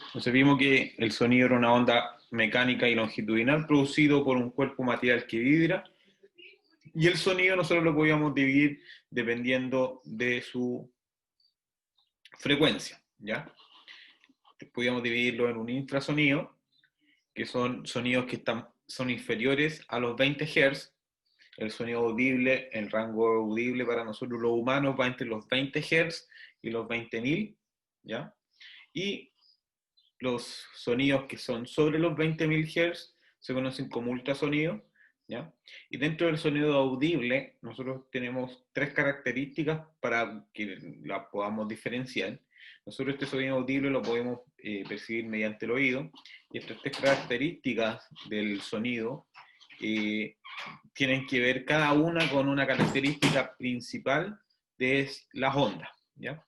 Entonces vimos que el sonido era una onda mecánica y longitudinal producido por un cuerpo material que vibra, y el sonido nosotros lo podíamos dividir dependiendo de su frecuencia, ¿ya? Podíamos dividirlo en un infrasonido, que son sonidos que son inferiores a los 20 Hz. El sonido audible, el rango audible para nosotros los humanos va entre los 20 Hz y los 20.000, ¿ya? Y los sonidos que son sobre los 20.000 Hz se conocen como ultrasonidos, ¿ya? Y dentro del sonido audible, nosotros tenemos tres características para que la podamos diferenciar. Nosotros este sonido audible lo podemos percibir mediante el oído, y estas tres características del sonido eh, tienen que ver cada una con una característica principal de las ondas, ¿ya?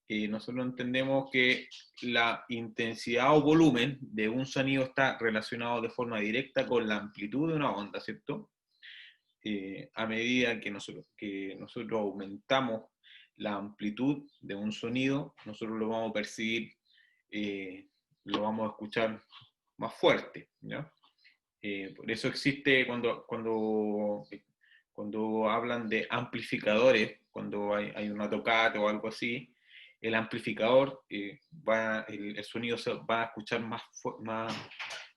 Nosotros entendemos que la intensidad o volumen de un sonido está relacionado de forma directa con la amplitud de una onda, ¿cierto? A medida que nosotros aumentamos la amplitud de un sonido, nosotros lo vamos a percibir, lo vamos a escuchar más fuerte, ¿no? Por eso existe cuando hablan de amplificadores, cuando hay una tocata o algo así, el amplificador el sonido se va a escuchar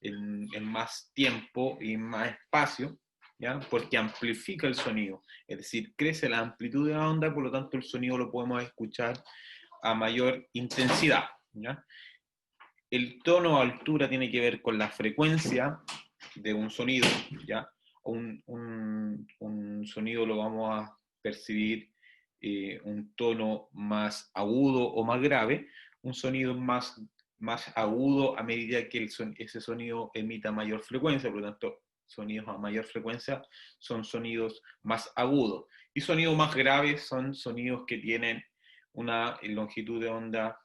en más tiempo y más espacio, ¿ya? Porque amplifica el sonido, es decir, crece la amplitud de la onda, por lo tanto el sonido lo podemos escuchar a mayor intensidad, ¿ya? El tono o altura tiene que ver con la frecuencia de un sonido, ¿ya? Un sonido lo vamos a percibir un tono más agudo o más grave, un sonido más agudo a medida que ese sonido emita mayor frecuencia, por lo tanto, sonidos a mayor frecuencia son sonidos más agudos. Y sonidos más graves son sonidos que tienen una longitud de onda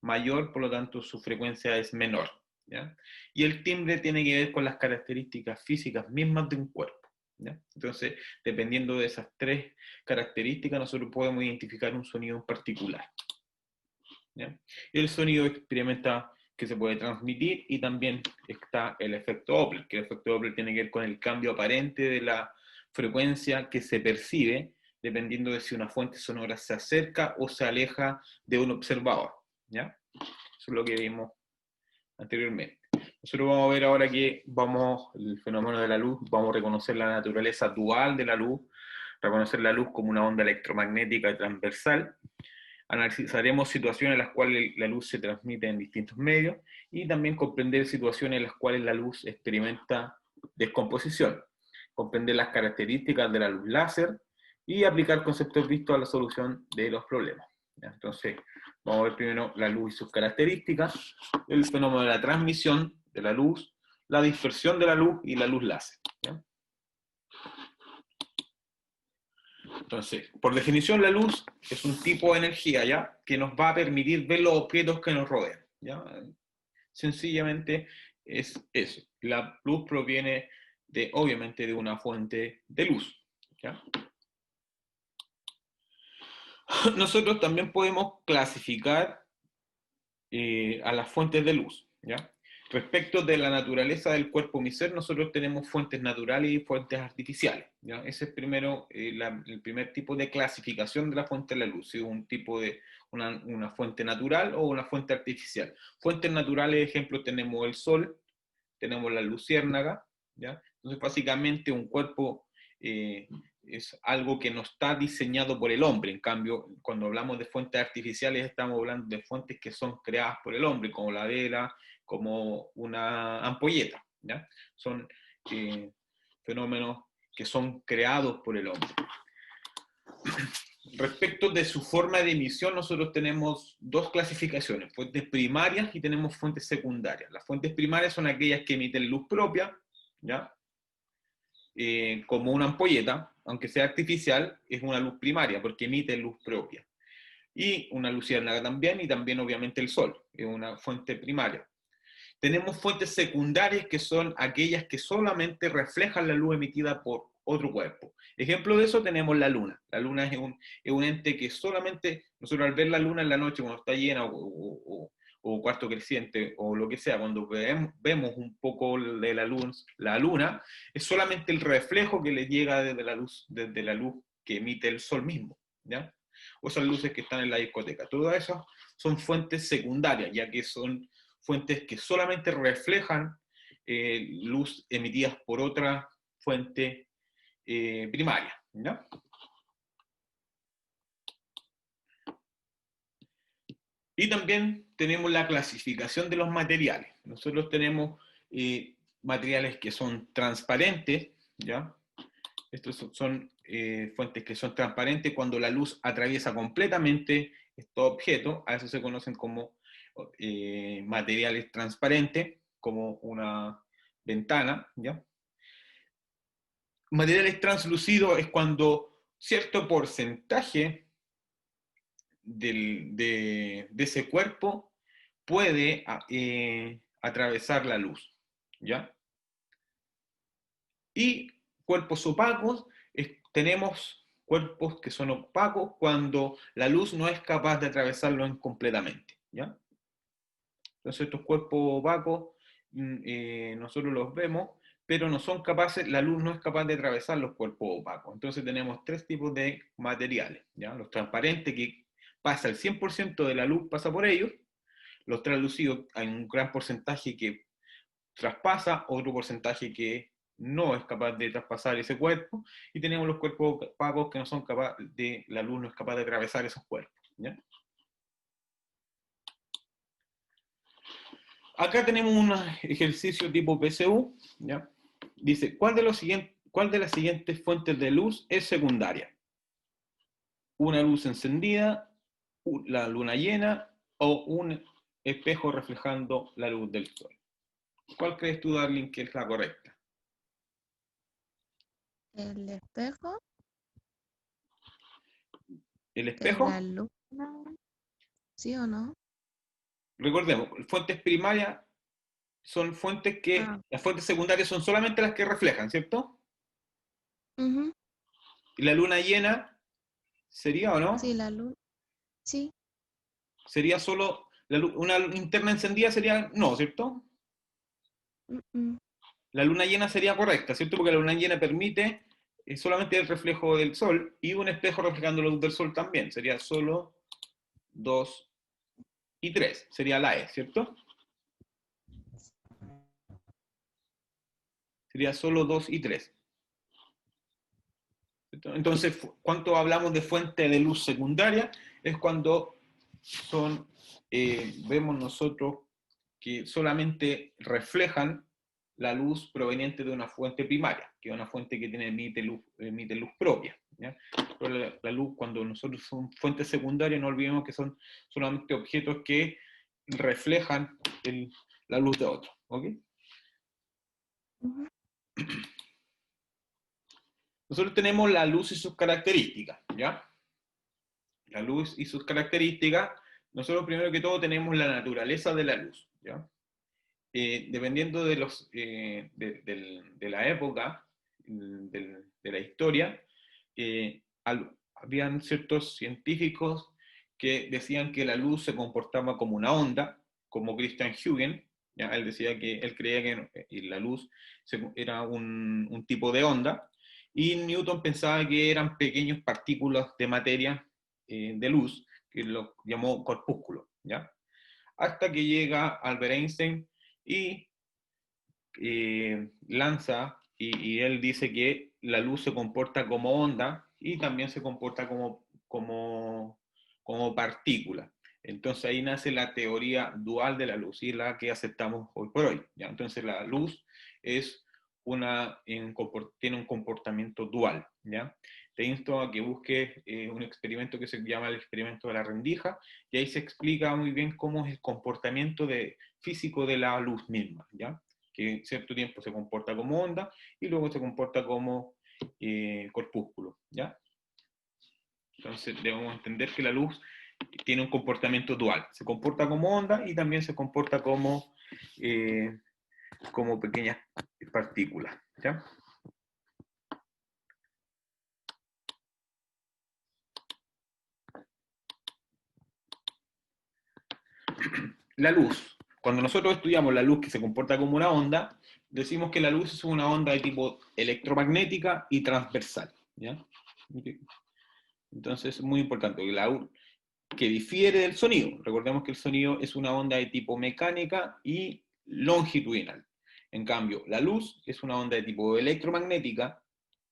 mayor, por lo tanto su frecuencia es menor, ¿ya? Y el timbre tiene que ver con las características físicas mismas de un cuerpo, ¿ya? Entonces, dependiendo de esas tres características, nosotros podemos identificar un sonido en particular, ¿ya? El sonido experimenta que se puede transmitir, y también está el efecto Doppler, que el efecto Doppler tiene que ver con el cambio aparente de la frecuencia que se percibe dependiendo de si una fuente sonora se acerca o se aleja de un observador, ¿ya? Eso es lo que vimos anteriormente. Nosotros vamos a ver ahora el fenómeno de la luz, vamos a reconocer la naturaleza dual de la luz, reconocer la luz como una onda electromagnética y transversal. Analizaremos situaciones en las cuales la luz se transmite en distintos medios, y también comprender situaciones en las cuales la luz experimenta descomposición, comprender las características de la luz láser y aplicar conceptos vistos a la solución de los problemas. Entonces, vamos a ver primero la luz y sus características, el fenómeno de la transmisión de la luz, la dispersión de la luz y la luz láser, ¿ya? Entonces, por definición, la luz es un tipo de energía, ¿ya?, que nos va a permitir ver los objetos que nos rodean, ¿ya? Sencillamente es eso. La luz proviene obviamente, de una fuente de luz, ¿ya? Nosotros también podemos clasificar a las fuentes de luz, ¿ya? Respecto de la naturaleza del cuerpo mi ser, nosotros tenemos fuentes naturales y fuentes artificiales, ¿ya? Ese es primero el primer tipo de clasificación de la fuente de la luz, si es un tipo de una fuente natural o una fuente artificial. Fuentes naturales, ejemplo, tenemos el sol, tenemos la luciérnaga, ¿ya? Entonces, básicamente, un cuerpo es algo que no está diseñado por el hombre. En cambio, cuando hablamos de fuentes artificiales, estamos hablando de fuentes que son creadas por el hombre, como la vela, como una ampolleta, ¿ya? Son fenómenos que son creados por el hombre. Respecto de su forma de emisión, nosotros tenemos dos clasificaciones: fuentes primarias y tenemos fuentes secundarias. Las fuentes primarias son aquellas que emiten luz propia, ¿ya? Como una ampolleta, aunque sea artificial, es una luz primaria porque emite luz propia. Y una luciérnaga también, y también obviamente el sol, es una fuente primaria. Tenemos fuentes secundarias, que son aquellas que solamente reflejan la luz emitida por otro cuerpo. Ejemplo de eso tenemos la luna. La luna es un ente que solamente, nosotros al ver la luna en la noche cuando está llena, o cuarto creciente, o lo que sea, cuando vemos un poco de la luna, es solamente el reflejo que le llega desde la luz que emite el sol mismo, ¿ya? O esas luces que están en la discoteca. Todas esas son fuentes secundarias, ya que son fuentes que solamente reflejan luz emitidas por otra fuente primaria, ¿ya? Y también tenemos la clasificación de los materiales. Nosotros tenemos materiales que son transparentes, ¿ya? Estos son fuentes que son transparentes cuando la luz atraviesa completamente estos objetos. A eso se conocen como materiales transparentes, como una ventana, ¿ya? Materiales translúcidos es cuando cierto porcentaje de ese cuerpo puede atravesar la luz, ¿ya? Y cuerpos opacos, tenemos cuerpos que son opacos cuando la luz no es capaz de atravesarlo completamente, ¿ya? Entonces estos cuerpos opacos nosotros los vemos, pero no son capaces, la luz no es capaz de atravesar los cuerpos opacos. Entonces tenemos tres tipos de materiales, ¿ya? Los transparentes, que pasa el 100% de la luz, pasa por ellos. Los translúcidos, hay un gran porcentaje que traspasa, otro porcentaje que no es capaz de traspasar ese cuerpo, y tenemos los cuerpos opacos que no son capaces de, la luz no es capaz de atravesar esos cuerpos, ¿ya? Acá tenemos un ejercicio tipo PSU, ¿ya? Dice, ¿cuál de las siguientes fuentes de luz es secundaria? Una luz encendida, la luna llena o un espejo reflejando la luz del sol. ¿Cuál crees tú, Darling, que es la correcta? El espejo ¿El de la espejo? luna, ¿sí o no? Recordemos, fuentes primarias son fuentes Ah, que, las fuentes secundarias son solamente las que reflejan, ¿cierto? ujú, Y la luna llena sería, ¿o sí, no? la luna, sí. Sería solo, una linterna encendida sería, no, ¿cierto? Mm, mm. La luna llena sería correcta, ¿cierto? Porque la luna llena permite solamente el reflejo del sol, y un espejo reflejando la luz del sol también. Sería solo 2 y 3. Sería la E, ¿cierto? Sería solo 2 y 3. Entonces, ¿cuánto hablamos de fuente de luz secundaria? Es cuando vemos nosotros que solamente reflejan la luz proveniente de una fuente primaria, que es una fuente que emite luz propia, ¿ya? Pero la luz, cuando nosotros son fuentes secundarias, no olvidemos que son solamente objetos que reflejan la luz de otro, ¿ok? Ujú. Nosotros tenemos la luz y sus características, ¿ya? La luz y sus características. Nosotros primero que todo tenemos la naturaleza de la luz, ¿ya? Dependiendo de la época, de la historia, habían ciertos científicos que decían que la luz se comportaba como una onda, como Christian Huygens. ¿Ya? Él decía que él creía que la luz era un tipo de onda, y Newton pensaba que eran pequeñas partículas de materia de luz, que lo llamó corpúsculo, ¿ya? Hasta que llega Albert Einstein y lanza, y él dice que la luz se comporta como onda y también se comporta como partícula. Entonces ahí nace la teoría dual de la luz, y la que aceptamos hoy por hoy, ¿ya? Entonces la luz es tiene un comportamiento dual, ¿ya? Te insto a que busques un experimento que se llama el experimento de la rendija, y ahí se explica muy bien cómo es el comportamiento físico de la luz misma, ¿ya? Que en cierto tiempo se comporta como onda y luego se comporta como corpúsculo, ¿ya? Entonces debemos entender que la luz tiene un comportamiento dual, se comporta como onda y también se comporta eh, como pequeñas partículas, ¿ya? la luz. Cuando nosotros estudiamos la luz que se comporta como una onda, decimos que la luz es una onda de tipo electromagnética y transversal, ¿ya? Entonces es muy importante que difiere del sonido. Recordemos que el sonido es una onda de tipo mecánica y longitudinal. En cambio, la luz es una onda de tipo electromagnética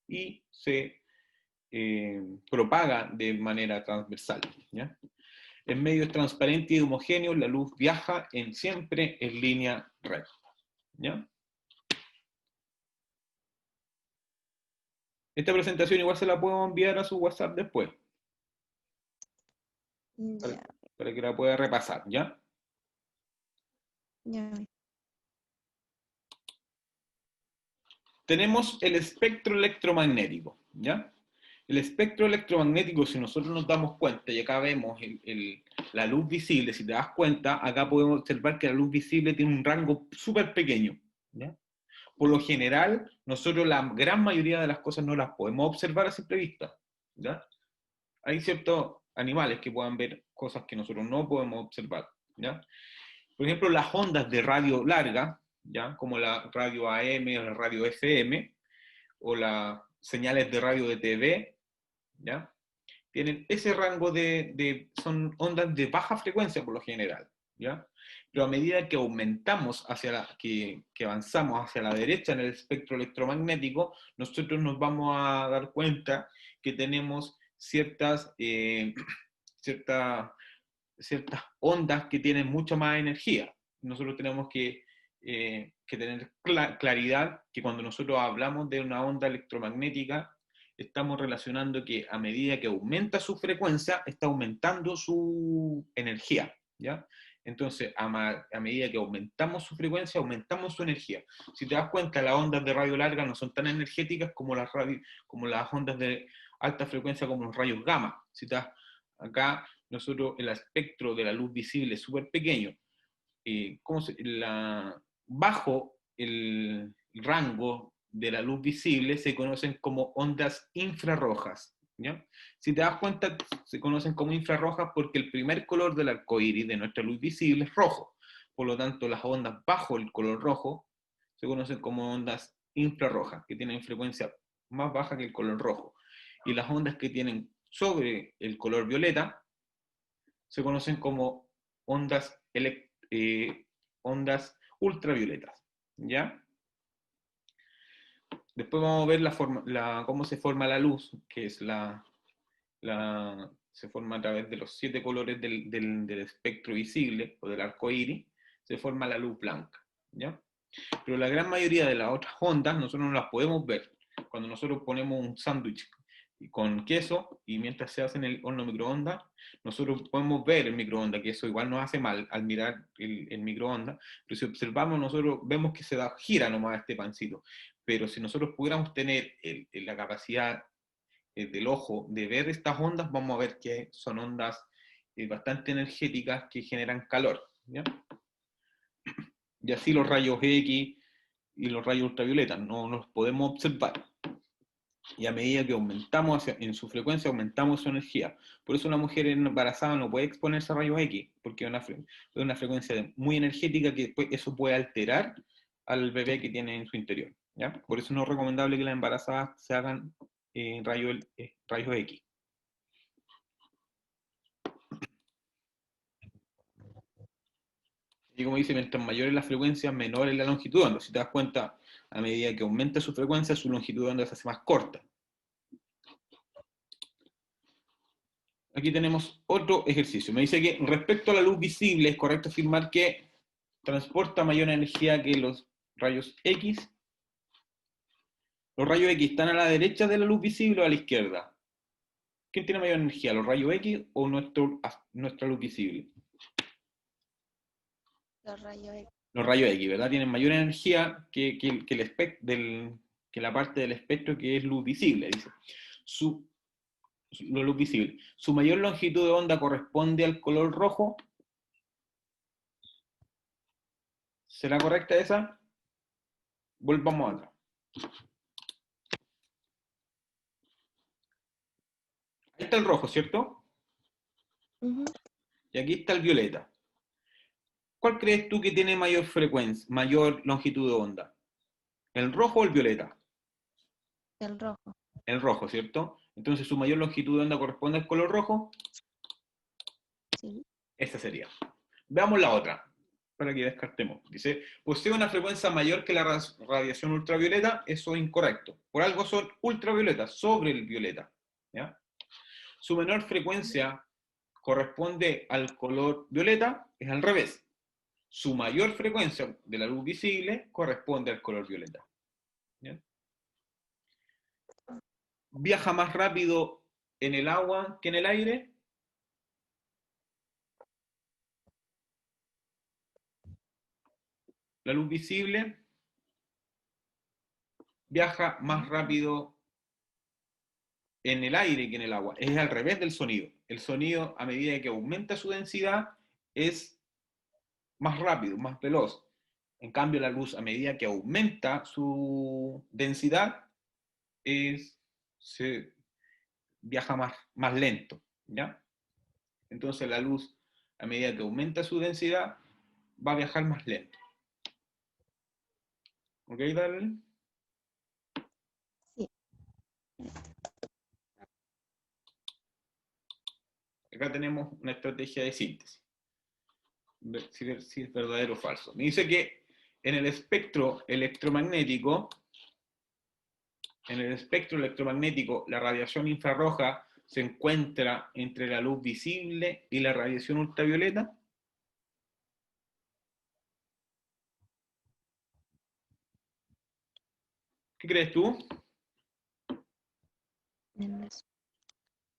y se propaga de manera transversal, ¿ya? En medios transparentes y homogéneos, la luz viaja siempre en línea recta, ¿ya? Esta presentación igual se la puedo enviar a su WhatsApp después, para, Ya, para que la pueda repasar, ¿ya? ya. Tenemos el espectro electromagnético, ¿ya? El espectro electromagnético, si nosotros nos damos cuenta, y acá vemos la luz visible, si te das cuenta, acá podemos observar que la luz visible tiene un rango súper pequeño, ¿ya? Por lo general, nosotros la gran mayoría de las cosas no las podemos observar a simple vista, ¿ya? Hay ciertos animales que puedan ver cosas que nosotros no podemos observar, ¿ya? Por ejemplo, las ondas de radio larga, ¿ya? Como la radio AM o la radio FM, o las señales de radio de TV, ¿ya? Tienen ese rango son ondas de baja frecuencia por lo general, ¿ya? Pero a medida que aumentamos que avanzamos hacia la derecha en el espectro electromagnético, nosotros nos vamos a dar cuenta que tenemos ciertas ciertas ondas que tienen mucha más energía. Nosotros tenemos que tener claridad que cuando nosotros hablamos de una onda electromagnética, estamos relacionando que a medida que aumenta su frecuencia, está aumentando su energía, ¿ya? Entonces, a medida que aumentamos su frecuencia, aumentamos su energía. Si te das cuenta, las ondas de radio larga no son tan energéticas como como las ondas de alta frecuencia, como los rayos gamma. Si te das, acá nosotros el espectro de la luz visible es súper pequeño. Bajo el rango de la luz visible se conocen como ondas infrarrojas, ¿ya? Si te das cuenta, se conocen como infrarrojas porque el primer color del arco iris de nuestra luz visible es rojo. Por lo tanto, las ondas bajo el color rojo se conocen como ondas infrarrojas, que tienen frecuencia más baja que el color rojo. Y las ondas que tienen sobre el color violeta se conocen como ondas, ondas ultravioletas, ¿ya? Después vamos a ver cómo se forma la luz, que es se forma a través de los 7 colores del espectro visible o del arco iris, se forma la luz blanca, ¿ya? Pero la gran mayoría de las otras ondas nosotros no las podemos ver. Cuando nosotros ponemos un sándwich con queso y mientras se hace en el horno microondas, nosotros podemos ver el microondas, que eso igual nos hace mal al mirar el microondas, pero si observamos nosotros vemos que gira nomás este pancito. Pero si nosotros pudiéramos tener la capacidad del ojo de ver estas ondas, vamos a ver que son ondas bastante energéticas que generan calor, ¿ya? Y así los rayos X y los rayos ultravioleta no los podemos observar. Y a medida que aumentamos en su frecuencia, aumentamos su energía. Por eso una mujer embarazada no puede exponerse a rayos X, porque es una frecuencia muy energética que después eso puede alterar al bebé que tiene en su interior, ¿ya? Por eso no es recomendable que las embarazadas se hagan rayos X. Y como dice, mientras mayor es la frecuencia, menor es la longitud de onda. Si te das cuenta, a medida que aumenta su frecuencia, su longitud de onda se hace más corta. Aquí tenemos otro ejercicio. Me dice que respecto a la luz visible, es correcto afirmar que transporta mayor energía que los rayos X. Los rayos X están a la derecha de la luz visible o a la izquierda. ¿Quién tiene mayor energía, los rayos X o nuestra luz visible? Los rayos X. Los rayos X, ¿verdad? Tienen mayor energía que la parte del espectro que es luz visible, dice. La luz visible. Su mayor longitud de onda corresponde al color rojo. ¿Será correcta esa? Volvamos atrás. Ahí está el rojo, ¿cierto? Ujú. Y aquí está el violeta. ¿Cuál crees tú que tiene mayor frecuencia, mayor longitud de onda? ¿El rojo o el violeta? El rojo. El rojo, ¿cierto? Entonces su mayor longitud de onda corresponde al color rojo. Sí. Esta sería. Veamos la otra, para que descartemos. Dice, posee una frecuencia mayor que la radiación ultravioleta. Eso es incorrecto. Por algo son ultravioletas, sobre el violeta. ¿Ya? Su menor frecuencia corresponde al color violeta, es al revés. Su mayor frecuencia de la luz visible corresponde al color violeta. ¿Ya? Viaja más rápido en el agua que en el aire. La luz visible viaja más rápido en el aire que en el agua. Es al revés del sonido. El sonido, a medida que aumenta su densidad, es más rápido, más veloz. En cambio, la luz, a medida que aumenta su densidad, se viaja más lento. ¿Ya? Entonces, la luz, a medida que aumenta su densidad, va a viajar más lento. ¿Ok, Darle? Sí. Acá tenemos una estrategia de síntesis. Ver si es verdadero o falso. Me dice que en el espectro electromagnético, la radiación infrarroja se encuentra entre la luz visible y la radiación ultravioleta. ¿Qué crees tú?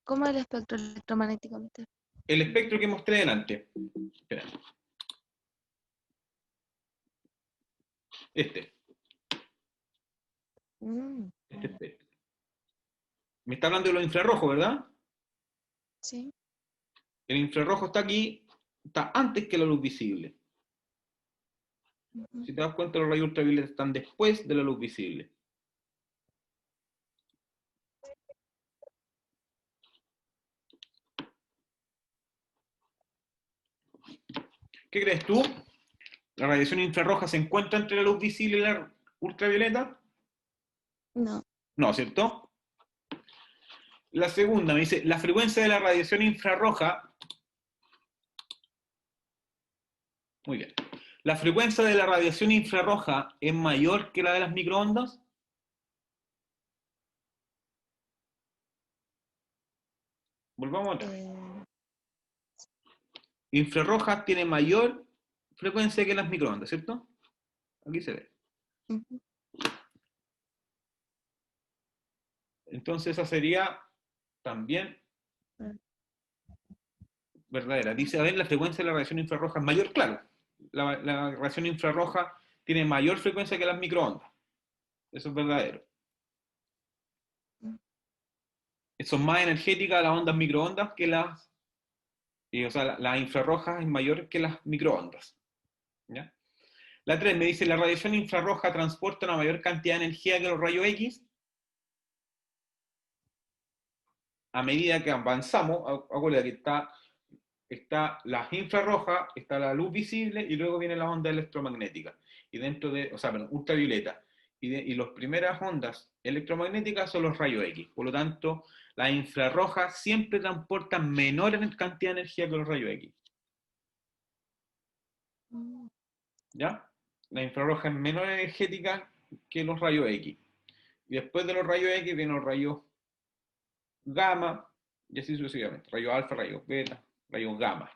¿Cómo el espectro electromagnético, mister? El espectro que mostré delante. Espera. Este espectro. Me está hablando de lo infrarrojo, ¿verdad? Sí. El infrarrojo está aquí, está antes que la luz visible. Si te das cuenta, los rayos ultravioletas están después de la luz visible. ¿Qué crees tú? ¿La radiación infrarroja se encuentra entre la luz visible y la ultravioleta? No. No, ¿cierto? La segunda me dice, la frecuencia de la radiación infrarroja. Muy bien. ¿La frecuencia de la radiación infrarroja es mayor que la de las microondas? Volvamos atrás. Infrarroja tiene mayor frecuencia que las microondas, ¿cierto? Aquí se ve. Entonces esa sería también verdadera. Dice, a ver, la frecuencia de la radiación infrarroja es mayor, claro. La radiación infrarroja tiene mayor frecuencia que las microondas. Eso es verdadero. Son más energéticas las ondas microondas que las... o sea, la infrarroja es mayor que las microondas. ¿Ya? La 3 me dice, la radiación infrarroja transporta una mayor cantidad de energía que los rayos X. A medida que avanzamos, acuérdate que está la infrarroja, está la luz visible y luego viene la onda electromagnética. Y dentro de, o sea, perdón, ultravioleta. Y las primeras ondas electromagnéticas son los rayos X. Por lo tanto, las infrarrojas siempre transportan menor cantidad de energía que los rayos X. ¿Ya? La infrarroja es menos energética que los rayos X. Y después de los rayos X vienen los rayos gamma, y así sucesivamente. Rayos alfa, rayos beta, rayos gamma.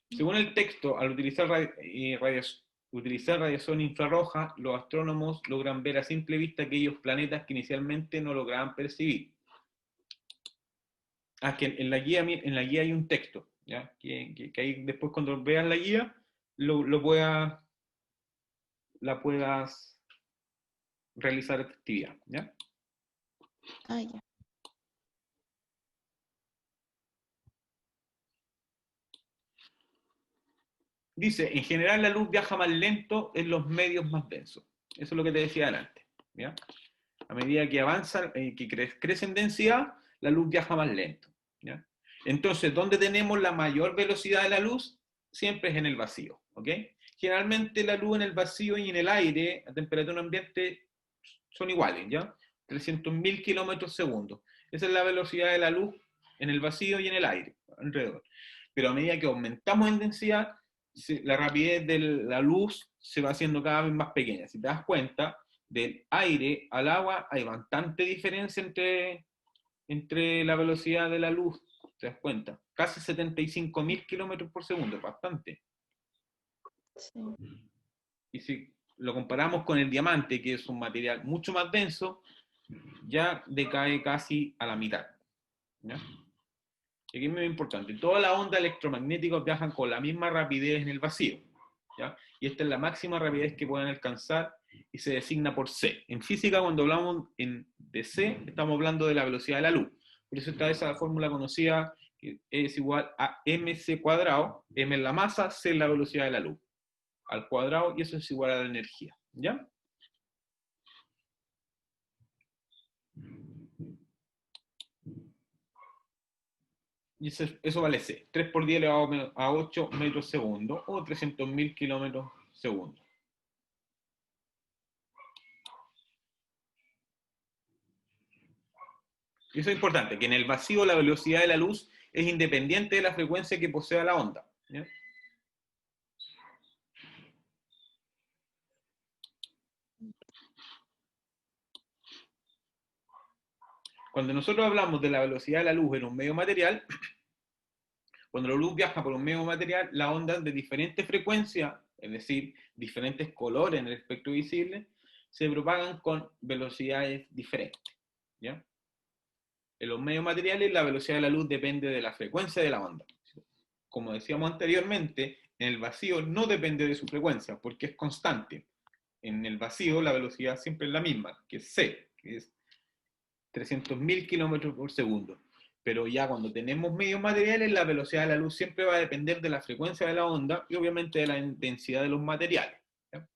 Según el texto, al utilizar radiación infrarroja, los astrónomos logran ver a simple vista aquellos planetas que inicialmente no lograban percibir. Que en la guía hay un texto, ¿ya? Que ahí después cuando veas la guía, la puedas realizar esta actividad, ¿ya? Ya. Dice, en general la luz viaja más lento en los medios más densos. Eso es lo que te decía adelante, ¿ya? A medida que avanza, que crece en densidad, la luz viaja más lento, ¿ya? Entonces, ¿dónde tenemos la mayor velocidad de la luz? siempre es en el vacío, ¿ok? Generalmente la luz en el vacío y en el aire, a temperatura ambiente, son iguales, ¿ya? 300.000 kilómetros segundo. Esa es la velocidad de la luz en el vacío y en el aire, alrededor. Pero a medida que aumentamos en densidad, la rapidez de la luz se va haciendo cada vez más pequeña. Si te das cuenta, del aire al agua hay bastante diferencia entre la velocidad de la luz, ¿te das cuenta? Casi 75.000 kilómetros por segundo, bastante. Sí. Y si lo comparamos con el diamante, que es un material mucho más denso, ya decae casi a la mitad. ¿Ya? Y aquí es muy importante. Todas las ondas electromagnéticas viajan con la misma rapidez en el vacío. ¿Ya? Y esta es la máxima rapidez que pueden alcanzar y se designa por c. En física, cuando hablamos de c, estamos hablando de la velocidad de la luz. Por eso está esa fórmula conocida que es igual a mc cuadrado, m es la masa, c es la velocidad de la luz, al cuadrado, y eso es igual a la energía. ¿Ya? Y eso vale c. 3 por 10 elevado a 8 metros segundo o 300.000 kilómetros segundo. Y eso es importante, que en el vacío la velocidad de la luz es independiente de la frecuencia que posea la onda. ¿Ya? Cuando nosotros hablamos de la velocidad de la luz en un medio material, cuando la luz viaja por un medio material, las ondas de diferente frecuencia, es decir, diferentes colores en el espectro visible, se propagan con velocidades diferentes. ¿Ya? En los medios materiales, la velocidad de la luz depende de la frecuencia de la onda. Como decíamos anteriormente, en el vacío no depende de su frecuencia, porque es constante. En el vacío la velocidad siempre es la misma, que es c, que es 300.000 kilómetros por segundo. Pero ya cuando tenemos medios materiales, la velocidad de la luz siempre va a depender de la frecuencia de la onda y obviamente de la densidad de los materiales. ¿Ya?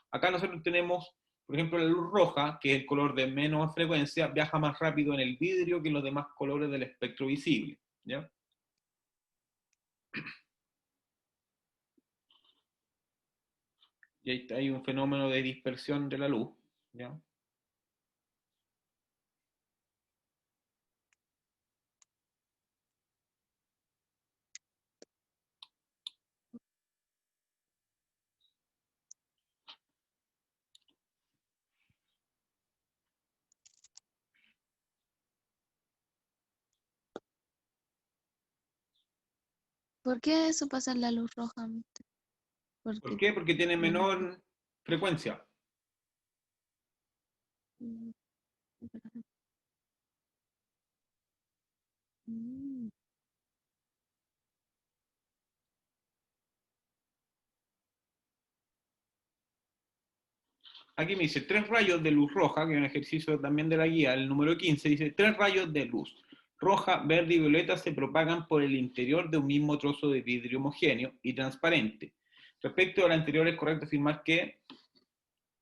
Acá nosotros tenemos, por ejemplo, la luz roja, que es el color de menos frecuencia, viaja más rápido en el vidrio que en los demás colores del espectro visible. ¿Ya? Y ahí hay un fenómeno de dispersión de la luz. ¿Ya? ¿Por qué eso pasa en la luz roja? ¿Por Porque qué? Porque tiene menos. menor frecuencia. Mm, mm, Aquí me dice 3 rayos de luz roja, que es un ejercicio también de la guía, el número 15, dice 3 rayos de luz roja, verde y violeta se propagan por el interior de un mismo trozo de vidrio homogéneo y transparente. Respecto al anterior, es correcto afirmar que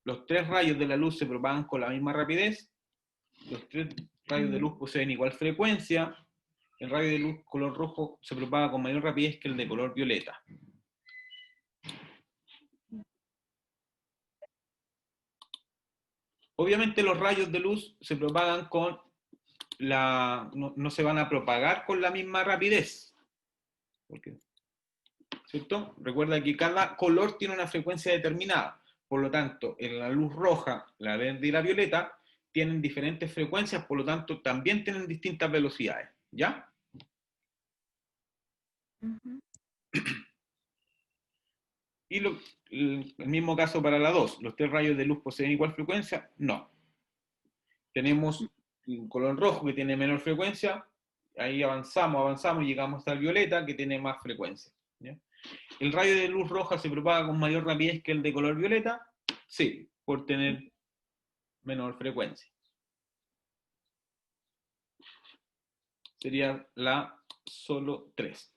los 3 rayos de la luz se propagan con la misma rapidez, los 3 rayos de luz poseen igual frecuencia, el rayo de luz color rojo se propaga con mayor rapidez que el de color violeta. Obviamente los rayos de luz se propagan con no se van a propagar con la misma rapidez. ¿Cierto? Recuerda que cada color tiene una frecuencia determinada. Por lo tanto, en la luz roja, la verde y la violeta tienen diferentes frecuencias, por lo tanto, también tienen distintas velocidades. ¿Ya? ujú. Y el mismo caso para la 2. ¿Los 3 rayos de luz poseen igual frecuencia? No. Tenemos un color rojo que tiene menor frecuencia, ahí avanzamos, llegamos hasta el violeta que tiene más frecuencia. ¿Ya? ¿El rayo de luz roja se propaga con mayor rapidez que el de color violeta? Sí, por tener menor frecuencia. Sería la solo 3.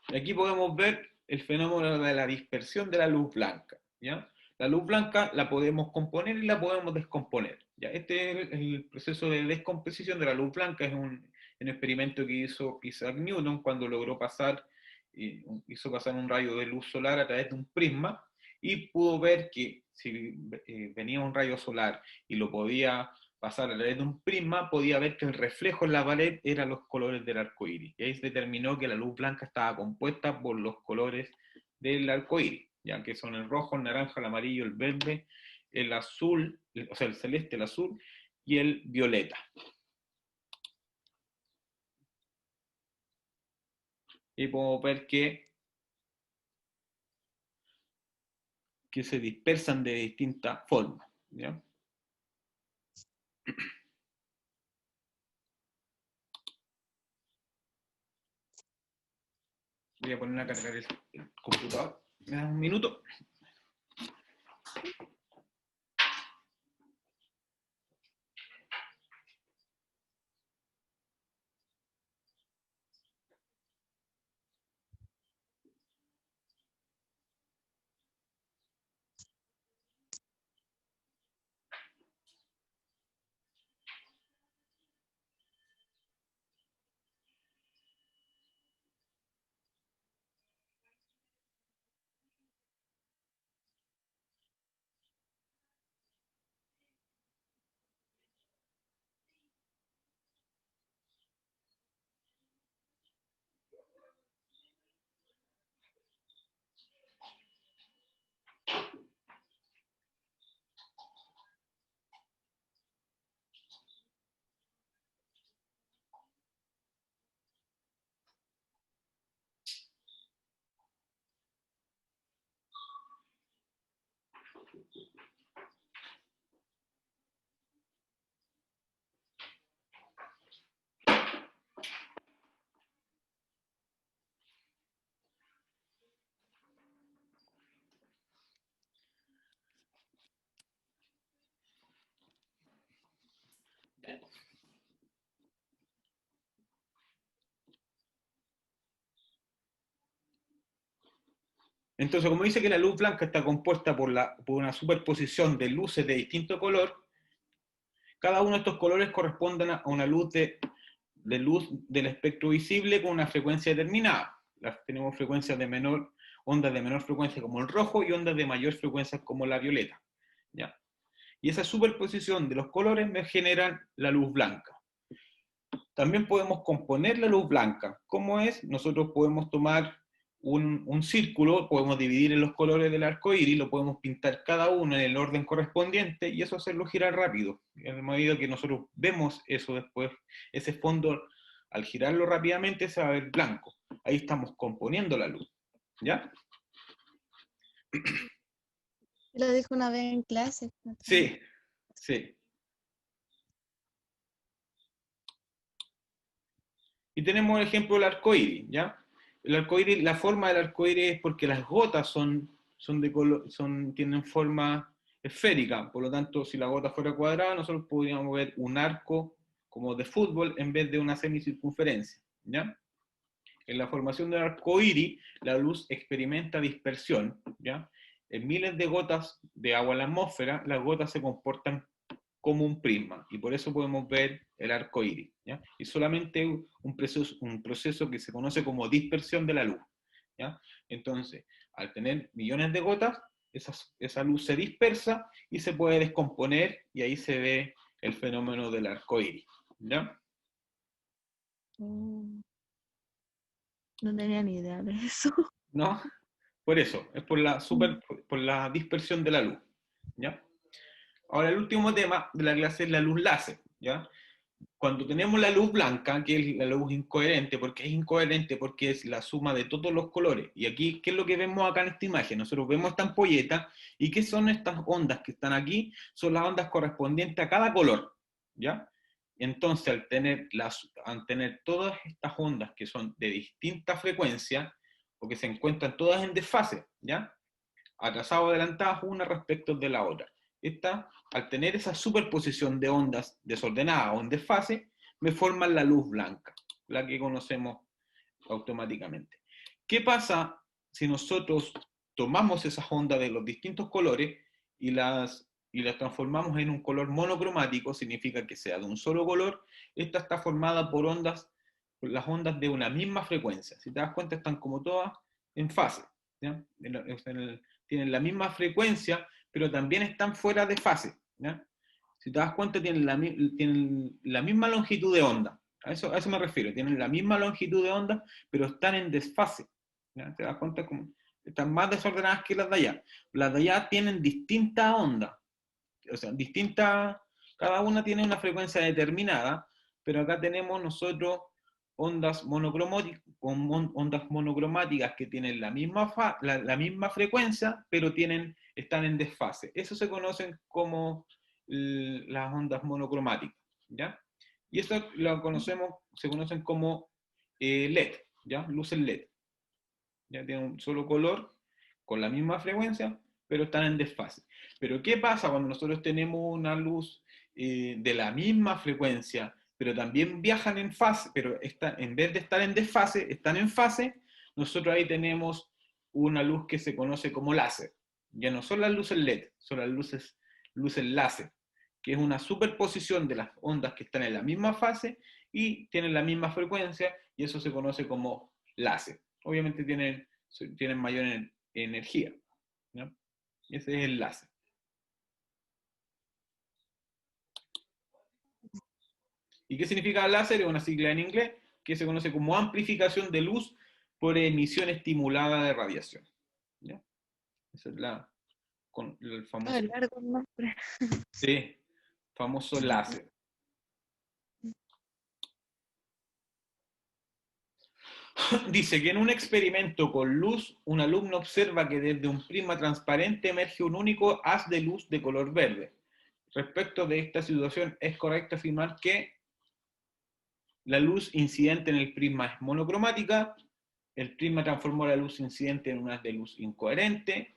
Y aquí podemos ver el fenómeno de la dispersión de la luz blanca. ¿Ya? La luz blanca la podemos componer y la podemos descomponer. ¿Ya? Este es el proceso de descomposición de la luz blanca, es un experimento que hizo Isaac Newton cuando logró pasar hizo pasar un rayo de luz solar a través de un prisma y pudo ver que si venía un rayo solar y lo podía pasar a través de un prisma, podía ver que el reflejo en la pared eran los colores del arco iris. Y ahí se determinó que la luz blanca estaba compuesta por los colores del arco iris, ya que son el rojo, el naranja, el amarillo, el verde, el azul, o sea, el celeste, el azul y el violeta. Y podemos ver que se dispersan de distintas formas, ¿ya? Voy a poner a cargar el computador. ¿Me das un minuto? Entonces, como dice que la luz blanca está compuesta por una superposición de luces de distinto color, cada uno de estos colores corresponden a una luz luz del espectro visible con una frecuencia determinada. Tenemos frecuencias de ondas de menor frecuencia como el rojo y ondas de mayor frecuencia como la violeta, ¿ya? Y esa superposición de los colores me generan la luz blanca. También podemos componer la luz blanca. ¿Cómo es? Nosotros podemos tomar un círculo, podemos dividir en los colores del arco iris, lo podemos pintar cada uno en el orden correspondiente y eso hacerlo girar rápido. En el medida que nosotros vemos eso después, ese fondo, al girarlo rápidamente se va a ver blanco. Ahí estamos componiendo la luz. ¿Ya? Lo dijo una vez en clase. Sí, sí. Y tenemos el ejemplo del arco iris, ¿ya? El arco iris, la forma del arco iris es porque las gotas tienen forma esférica, por lo tanto, si la gota fuera cuadrada, nosotros podríamos ver un arco como de fútbol en vez de una semicircunferencia, ¿ya? En la formación del arco iris, la luz experimenta dispersión, ¿ya? En miles de gotas de agua en la atmósfera, las gotas se comportan como un prisma, y por eso podemos ver el arco iris, ¿ya? Y solamente un proceso que se conoce como dispersión de la luz, ¿ya? Entonces, al tener millones de gotas, esa luz se dispersa y se puede descomponer, y ahí se ve el fenómeno del arco iris, ¿ya? Mm, no tenía ni idea de eso. ¿No? Por eso, es por la dispersión de la luz, ¿ya? Ahora, el último tema de la clase es la luz láser, ¿ya? Cuando tenemos la luz blanca, que es la luz incoherente, porque es incoherente porque es la suma de todos los colores. Y aquí, ¿qué es lo que vemos acá en esta imagen? Nosotros vemos esta ampolleta, ¿y qué son estas ondas que están aquí? Son las ondas correspondientes a cada color, ¿ya? Entonces, al tener todas estas ondas que son de distinta frecuencia, o que se encuentran todas en desfase, ¿ya? Atrasadas o adelantadas una respecto de la otra. Al tener esa superposición de ondas desordenadas o en desfase, me forman la luz blanca, la que conocemos automáticamente. ¿Qué pasa si nosotros tomamos esas ondas de los distintos colores y las transformamos en un color monocromático? Significa que sea de un solo color. Esta está formada por ondas las ondas de una misma frecuencia. Si te das cuenta, están como todas en fase. ¿Ya? Tienen la misma frecuencia, pero también están fuera de fase. ¿Ya? Si te das cuenta, tienen la misma longitud de onda. A eso me refiero. Tienen la misma longitud de onda, pero están en desfase. ¿Ya? ¿Te das cuenta? Como están más desordenadas que las de allá. Las de allá tienen distinta onda. O sea, cada una tiene una frecuencia determinada, pero acá tenemos nosotros ondas monocromáticas que tienen la misma frecuencia, pero están en desfase. Eso se conocen como las ondas monocromáticas, ¿ya? Y eso se conocen como LED, ¿ya? Luces LED. Ya tienen un solo color, con la misma frecuencia, pero están en desfase. Pero ¿qué pasa cuando nosotros tenemos una luz de la misma frecuencia, pero también viajan en fase, pero en vez de estar en desfase, están en fase? Nosotros ahí tenemos una luz que se conoce como láser. Ya no son las luces LED, son las luces láser, que es una superposición de las ondas que están en la misma fase y tienen la misma frecuencia, y eso se conoce como láser. Obviamente tienen mayor energía, ¿no? Ese es el láser. ¿Y qué significa láser? Es una sigla en inglés que se conoce como amplificación de luz por emisión estimulada de radiación. ¿Ya? Esa es el famoso, Largo nombre. sí, famoso láser. Dice que en un experimento con luz, un alumno observa que desde un prisma transparente emerge un único haz de luz de color verde. Respecto de esta situación, es correcto afirmar que la luz incidente en el prisma es monocromática, el prisma transformó la luz incidente en un haz de luz incoherente,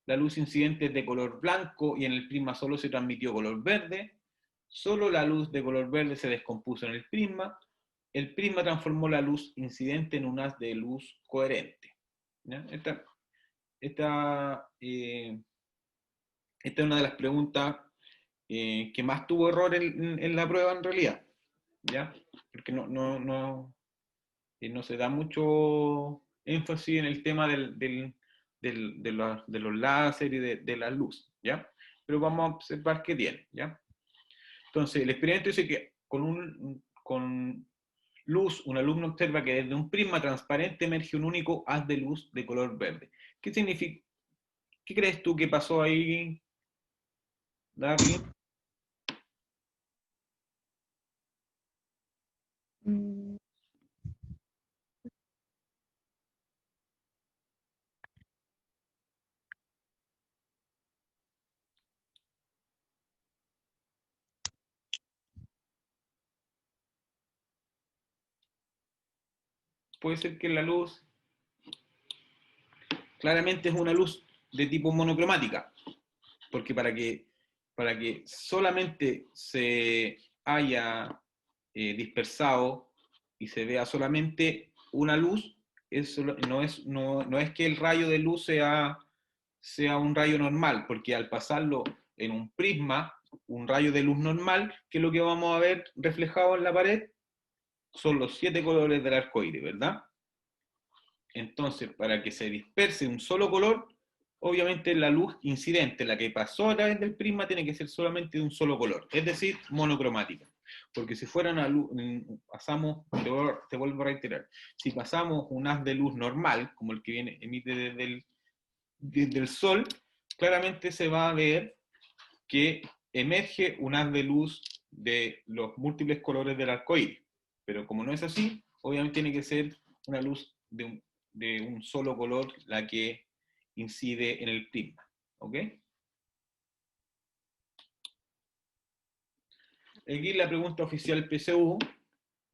la luz incidente es de color blanco y en el prisma solo se transmitió color verde, solo la luz de color verde se descompuso en el prisma transformó la luz incidente en un haz de luz coherente. ¿Ya? Esta es una de las preguntas que más tuvo error en la prueba en realidad, ¿ya? Porque no se da mucho énfasis en el tema de los láser y de la luz, ¿ya? Pero vamos a observar qué tiene, ¿ya? Entonces, el experimento dice que con luz, un alumno observa que desde un prisma transparente emerge un único haz de luz de color verde. ¿Qué significa? ¿Qué crees tú que pasó ahí, Darwin? Mm, Puede ser que la luz claramente es una luz de tipo monocromática, porque para que solamente se haya dispersado y se vea solamente una luz, no es que el rayo de luz sea un rayo normal, porque al pasarlo en un prisma, un rayo de luz normal, que es lo que vamos a ver reflejado en la pared, son los 7 colores del arco iris, ¿verdad? Entonces, para que se disperse un solo color, obviamente la luz incidente, la que pasó a través del prisma, tiene que ser solamente de un solo color, es decir, monocromática. Porque si fuera una luz, te vuelvo a reiterar, si pasamos un haz de luz normal, como el que emite desde el sol, claramente se va a ver que emerge un haz de luz de los múltiples colores del arco iris. Pero como no es así, obviamente tiene que ser una luz de un solo color la que incide en el prisma. ¿Ok? Aquí la pregunta oficial PSU,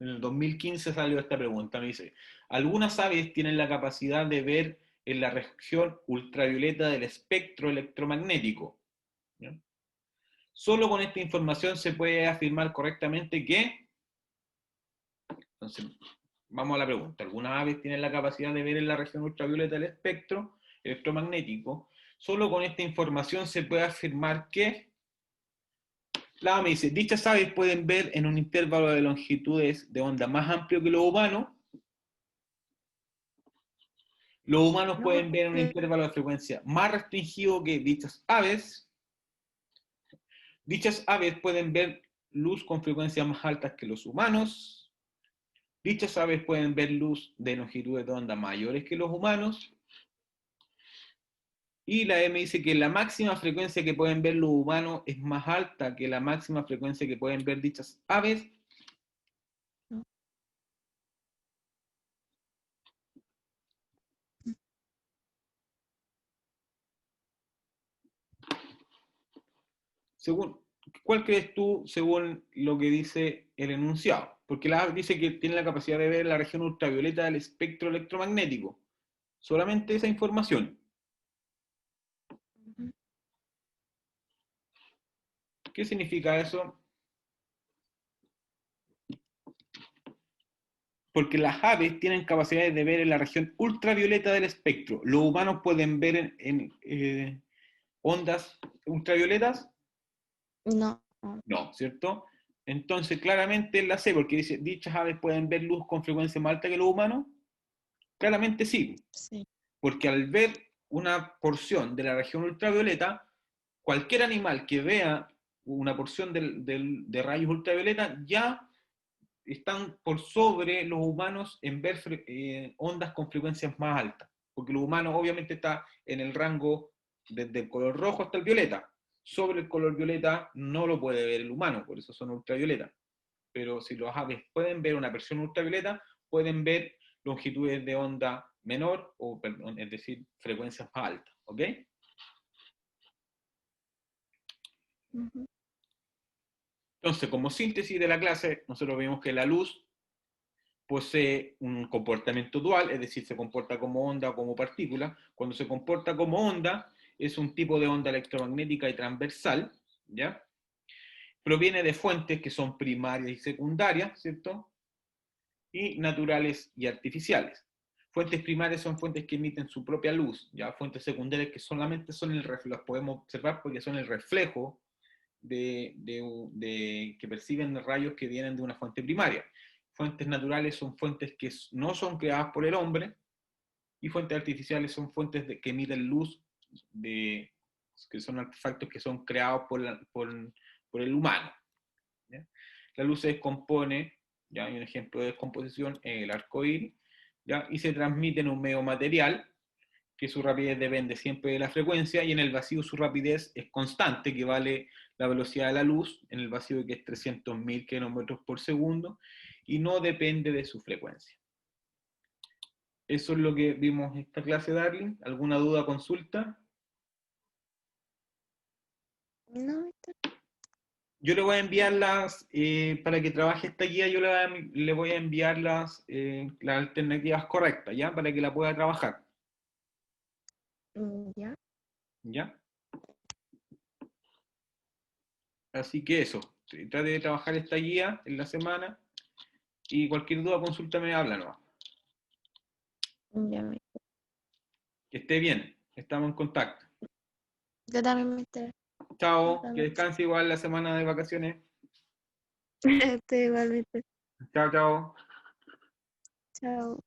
en el 2015 salió esta pregunta, me dice, ¿algunas aves tienen la capacidad de ver en la región ultravioleta del espectro electromagnético? ¿Ya? Solo con esta información se puede afirmar correctamente que, entonces, vamos a la pregunta, ¿algunas aves tienen la capacidad de ver en la región ultravioleta del espectro electromagnético? Solo con esta información se puede afirmar que La me dice, dichas aves pueden ver en un intervalo de longitudes de onda más amplio que los humanos. Los humanos No, pueden ver en un intervalo de frecuencia más restringido que dichas aves. Dichas aves pueden ver luz con frecuencias más altas que los humanos. Dichas aves pueden ver luz de longitudes de onda mayores que los humanos. Y la E me dice que la máxima frecuencia que pueden ver los humanos es más alta que la máxima frecuencia que pueden ver dichas aves. no. Según, ¿cuál crees tú según lo que dice el enunciado? Porque la dice que tiene la capacidad de ver la región ultravioleta del espectro electromagnético. Solamente esa información. Ujú. ¿Qué significa eso? Porque las aves tienen capacidades de ver en la región ultravioleta del espectro. Los humanos pueden ver en ondas ultravioletas. No. No, ¿cierto? Entonces, claramente la C, porque dice, dichas aves pueden ver luz con frecuencia más alta que los humanos. Claramente sí, Sí. porque al ver una porción de la región ultravioleta, cualquier animal que vea una porción de rayos ultravioleta ya están por sobre los humanos en ver ondas con frecuencias más altas, porque los humanos obviamente está en el rango desde el color rojo hasta el violeta. Sobre el color violeta no lo puede ver el humano, por eso son ultravioletas. Pero si los aves pueden ver una versión ultravioleta, pueden ver longitudes de onda menor, o perdón, es decir, frecuencias más altas. ¿Ok? Ujú. Entonces, como síntesis de la clase, nosotros vimos que la luz posee un comportamiento dual, es decir, se comporta como onda o como partícula. Cuando se comporta como onda, es un tipo de onda electromagnética y transversal, ¿ya? Proviene de fuentes que son primarias y secundarias, ¿cierto? Y naturales y artificiales. Fuentes primarias son fuentes que emiten su propia luz, ya fuentes secundarias que solamente son el reflejo, las podemos observar porque son el reflejo que perciben rayos que vienen de una fuente primaria. Fuentes naturales son fuentes que no son creadas por el hombre, y fuentes artificiales son fuentes que emiten luz, que son artefactos que son creados por el humano. ¿Ya? La luz se descompone, ¿ya? Hay un ejemplo de descomposición, el arco iris, ¿ya? Y se transmite en un medio material, que su rapidez depende siempre de la frecuencia, y en el vacío su rapidez es constante, que vale la velocidad de la luz, en el vacío que es 300.000 kilómetros por segundo, y no depende de su frecuencia. Eso es lo que vimos en esta clase, Darling. ¿Alguna duda, consulta? No, Yo le voy a enviar para que trabaje esta guía, yo le voy a enviar las alternativas correctas, ¿ya? Para que la pueda trabajar, ya. ¿ya? Así que eso, trate de trabajar esta guía en la semana y cualquier duda, consulta me habla, ¿no? Ya me. Que esté bien, estamos en contacto. Yo también me enteré. Chao, Buenas que noches. descanse igual la semana de vacaciones. Igualmente. Chao, chao. Chao.